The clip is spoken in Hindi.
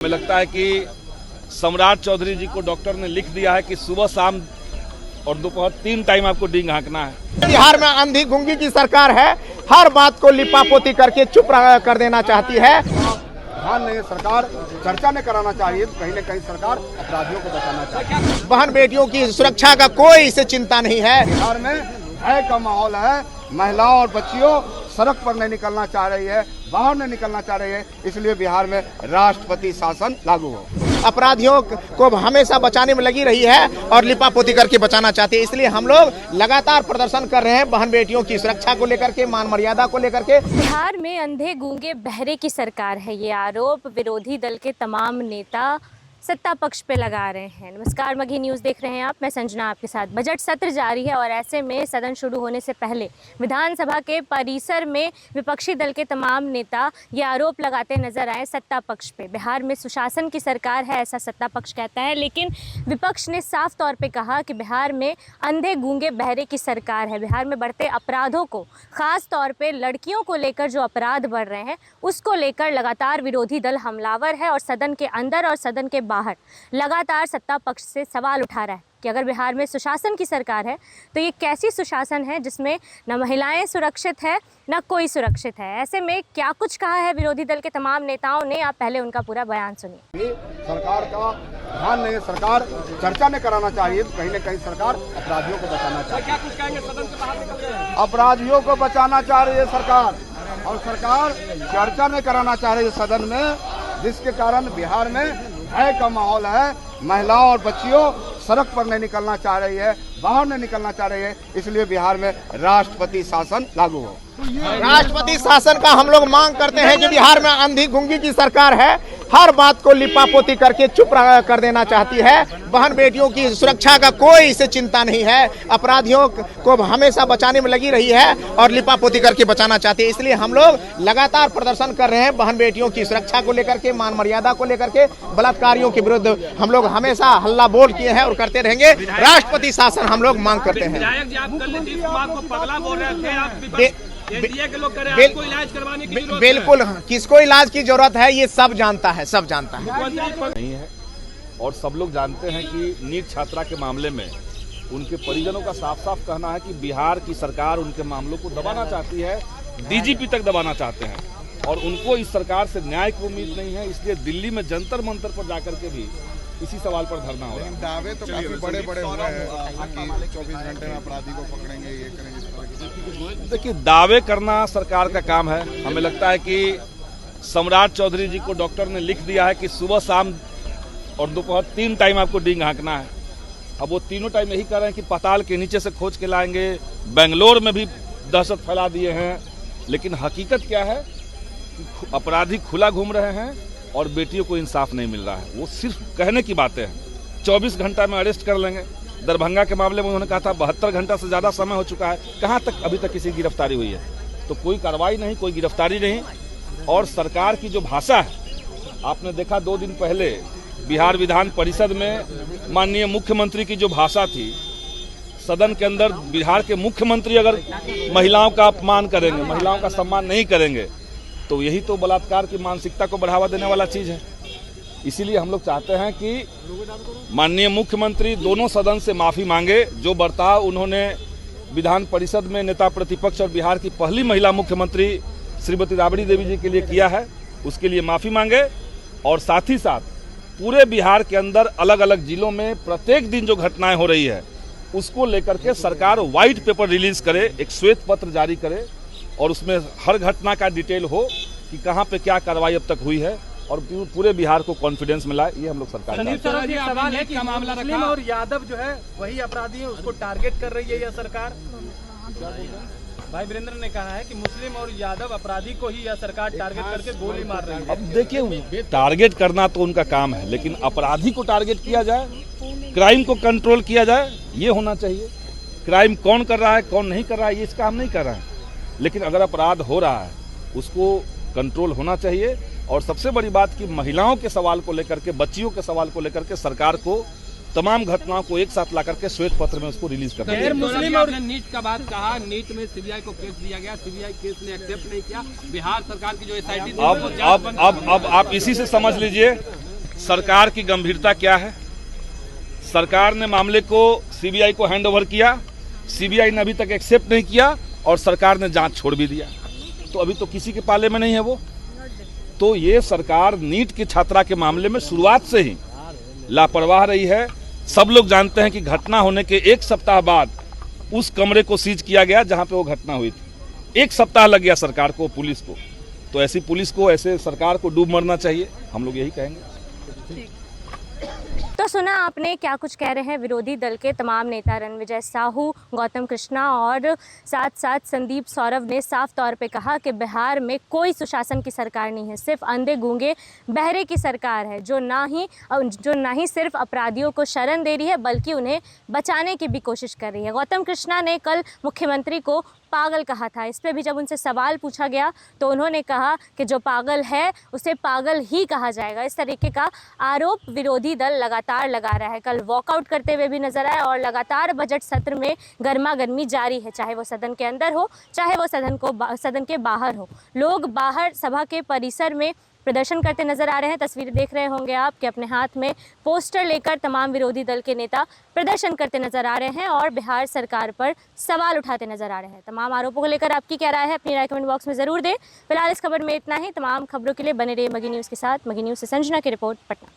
हमें लगता है कि सम्राट चौधरी जी को डॉक्टर ने लिख दिया है कि सुबह शाम और दोपहर 3 टाइम आपको डींग हाँकना है। बिहार में अंधी गुंगी की सरकार है, हर बात को लिपापोती करके चुप कर देना चाहती है। ध्यान नहीं, सरकार चर्चा नहीं कराना चाहिए, कहीं न कहीं सरकार अपराधियों को बचाना चाहिए। बहन बेटियों की सुरक्षा का कोई इसे चिंता नहीं है। बिहार में भय का माहौल है, महिलाओं और बच्चियों सड़क पर नहीं निकलना चाह रही है, बाहर नहीं निकलना चाह रही है, इसलिए बिहार में राष्ट्रपति शासन लागू हो। अपराधियों को हमेशा बचाने में लगी रही है और लिपापोती करके बचाना चाहती है, इसलिए हम लोग लगातार प्रदर्शन कर रहे हैं बहन बेटियों की सुरक्षा को लेकर के, मान मर्यादा को लेकर के। बिहार में अंधे गूंगे बहरे की सरकार है, ये आरोप विरोधी दल के तमाम नेता सत्ता पक्ष पे लगा रहे हैं। नमस्कार, मघी न्यूज़ देख रहे हैं आप, मैं संजना आपके साथ। बजट सत्र जारी है और ऐसे में सदन शुरू होने से पहले विधानसभा के परिसर में विपक्षी दल के तमाम नेता ये आरोप लगाते नजर आए सत्ता पक्ष पे। बिहार में सुशासन की सरकार है, ऐसा सत्ता पक्ष कहता है, लेकिन विपक्ष ने साफ तौर पे कहा कि बिहार में अंधे गूंगे बहरे की सरकार है। बिहार में बढ़ते अपराधों को, खास तौर पर लड़कियों को लेकर जो अपराध बढ़ रहे हैं उसको लेकर लगातार विरोधी दल हमलावर है और सदन के अंदर और सदन के बाहर लगातार सत्ता पक्ष से सवाल उठा रहा है कि अगर बिहार में सुशासन की सरकार है तो ये कैसी सुशासन है जिसमें न महिलाएं सुरक्षित है न कोई सुरक्षित है। ऐसे में क्या कुछ कहा है विरोधी दल के तमाम नेताओं ने, आप पहले उनका पूरा बयान सुनिए। सरकार का ध्यान नहीं, सरकार चर्चा नहीं कराना चाहिए, कहीं न कहीं सरकार अपराधियों को बचाना चाहिए। क्या कुछ कहेंगे, सदन से बाहर निकल रहे हैं? अपराधियों को बचाना चाह रही है सरकार, और सरकार चर्चा नहीं कराना चाह रही है सदन में, जिसके कारण बिहार में भय का माहौल है, महिलाओं और बच्चियों सड़क पर नहीं निकलना चाह रही है, बाहर नहीं निकलना चाह रही है, इसलिए बिहार में राष्ट्रपति शासन लागू हो। राष्ट्रपति शासन का हम लोग मांग करते हैं कि बिहार में अंधी गुंगी की सरकार है, हर बात को लिपापोती करके चुप कर देना चाहती है। बहन बेटियों की सुरक्षा का कोई इसे चिंता नहीं है, अपराधियों को हमेशा बचाने में लगी रही है और लिपापोती करके बचाना चाहती है, इसलिए हम लोग लगातार प्रदर्शन कर रहे हैं बहन बेटियों की सुरक्षा को लेकर के, मान मर्यादा को लेकर के। बलात्कारियों के विरुद्ध हम लोग हमेशा हल्ला बोल किए हैं और करते रहेंगे। राष्ट्रपति शासन हम लोग मांग करते हैं। विधायक जी, आप कल नीतीश कुमार को पगला बोल रहे थे, आप एनडीए के लोग कह रहे हैं आपको इलाज करवाने की जरूरत है। बिल्कुल, किसको इलाज की जरूरत है ये सब जानता है, सब जानता है। नहीं है, और सब लोग जानते हैं कि नीट छात्रा के मामले में उनके परिजनों का साफ साफ कहना है कि बिहार की सरकार उनके मामलों को दबाना चाहती है, डीजीपी तक दबाना चाहते हैं, और उनको इस सरकार से न्याय की उम्मीद नहीं है, इसलिए दिल्ली में जंतर मंतर पर जाकर के भी इसी सवाल पर धरना हो रहा है। दावे तो काफी बड़े बड़े हो रहे हैं कि 24 घंटे में अपराधी को पकड़ेंगे, ये करेंगे, इस तरह की। देखिए, दावे करना सरकार का काम है। हमें लगता है कि सम्राट चौधरी जी को डॉक्टर ने लिख दिया है कि सुबह शाम और दोपहर 3 टाइम आपको डींग हाँकना है। अब वो तीनों टाइम यही कर रहे हैं कि पाताल के नीचे से खोज के लाएंगे, बेंगलोर में भी दहशत फैला दिए हैं, लेकिन हकीकत क्या है कि अपराधी खुला घूम रहे हैं और बेटियों को इंसाफ नहीं मिल रहा है। वो सिर्फ कहने की बातें हैं। 24 घंटा में अरेस्ट कर लेंगे। दरभंगा के मामले में उन्होंने कहा था 72 घंटा से ज़्यादा समय हो चुका है, कहाँ तक अभी तक किसी गिरफ्तारी हुई है? तो कोई कार्रवाई नहीं, कोई गिरफ्तारी नहीं। और सरकार की जो भाषा है, आपने देखा 2 दिन पहले बिहार विधान परिषद में माननीय मुख्यमंत्री की जो भाषा थी, सदन के अंदर बिहार के मुख्यमंत्री अगर महिलाओं का अपमान करेंगे, महिलाओं का सम्मान नहीं करेंगे, तो यही तो बलात्कार की मानसिकता को बढ़ावा देने वाला चीज़ है। इसीलिए हम लोग चाहते हैं कि माननीय मुख्यमंत्री दोनों सदन से माफ़ी मांगे। जो बर्ताव उन्होंने विधान परिषद में नेता प्रतिपक्ष और बिहार की पहली महिला मुख्यमंत्री श्रीमती राबड़ी देवी जी के लिए किया है, उसके लिए माफ़ी मांगे, और साथ ही साथ पूरे बिहार के अंदर अलग अलग जिलों में प्रत्येक दिन जो घटनाएं हो रही है उसको लेकर के सरकार व्हाइट पेपर रिलीज करे, एक श्वेत पत्र जारी करे, और उसमें हर घटना का डिटेल हो कि कहाँ पे क्या कार्रवाई अब तक हुई है, और पूरे बिहार को कॉन्फिडेंस मिला। ये हम लोग सरकार का सवाल है कि मुस्लिम और यादव जो है वही अपराधी है, उसको टारगेट कर रही है यह सरकार। भाई वीरेंद्र ने कहा है कि मुस्लिम और यादव अपराधी को ही यह सरकार टारगेट करके गोली मार रही है। अब देखिए, टारगेट करना तो उनका काम है, लेकिन अपराधी को टारगेट किया जाए, क्राइम को कंट्रोल किया जाए, ये होना चाहिए। क्राइम कौन कर रहा है, कौन नहीं कर रहा है, ये इसका हम नहीं कर रहे हैं, लेकिन अगर अपराध हो रहा है उसको कंट्रोल होना चाहिए। और सबसे बड़ी बात कि महिलाओं के सवाल को लेकर के, बच्चियों के सवाल को लेकर के सरकार को तमाम घटनाओं को एक साथ ला करके श्वेत पत्र में उसको रिलीज करना है। मुस्लिम और नीट का बात कहा, नीट में सीबीआई को केस दिया गया, सीबीआई केस ने एक्सेप्ट नहीं किया। बिहार सरकार की जो एसआईटी अब आप इसी से समझ लीजिए सरकार की गंभीरता क्या है। सरकार ने मामले को सीबीआई को हैंडओवर किया, सीबीआई ने अभी तक एक्सेप्ट नहीं किया और सरकार ने जांच छोड़ भी दिया। तो अभी तो किसी के पाले में नहीं है वो। तो ये सरकार नीट की छात्रा के मामले में शुरुआत से ही लापरवाह रही है। सब लोग जानते हैं कि घटना होने के एक सप्ताह बाद उस कमरे को सीज किया गया जहां पे वो घटना हुई थी। एक सप्ताह लग गया सरकार को, पुलिस को। तो ऐसी पुलिस को, ऐसे सरकार को डूब मरना चाहिए, हम लोग यही कहेंगे। तो सुना आपने क्या कुछ कह रहे हैं विरोधी दल के तमाम नेता। रणविजय साहू, गौतम कृष्णा और साथ साथ संदीप सौरभ ने साफ तौर पे कहा कि बिहार में कोई सुशासन की सरकार नहीं है, सिर्फ अंधे गूंगे बहरे की सरकार है, जो ना ही सिर्फ अपराधियों को शरण दे रही है बल्कि उन्हें बचाने की भी कोशिश कर रही है। गौतम कृष्णा ने कल मुख्यमंत्री को पागल कहा था। इस पे भी जब उनसे सवाल पूछा गया तो उन्होंने कहा कि जो पागल है उसे पागल ही कहा जाएगा। इस तरीके का आरोप विरोधी दल लगातार लगा रहा है। कल वॉकआउट करते हुए भी नजर आए और लगातार बजट सत्र में गर्मा गर्मी जारी है, चाहे वो सदन के अंदर हो, चाहे वो सदन के बाहर हो। लोग बाहर सभा के परिसर में प्रदर्शन करते नजर आ रहे हैं। तस्वीरें देख रहे होंगे आप कि अपने हाथ में पोस्टर लेकर तमाम विरोधी दल के नेता प्रदर्शन करते नजर आ रहे हैं और बिहार सरकार पर सवाल उठाते नजर आ रहे हैं। तमाम आरोपों को लेकर आपकी क्या राय है, अपनी राय कमेंट बॉक्स में जरूर दें। फिलहाल इस खबर में इतना ही। तमाम खबरों के लिए बने रहिए मगी न्यूज़ के साथ। मगी न्यूज़ से संजना की रिपोर्ट, पटना।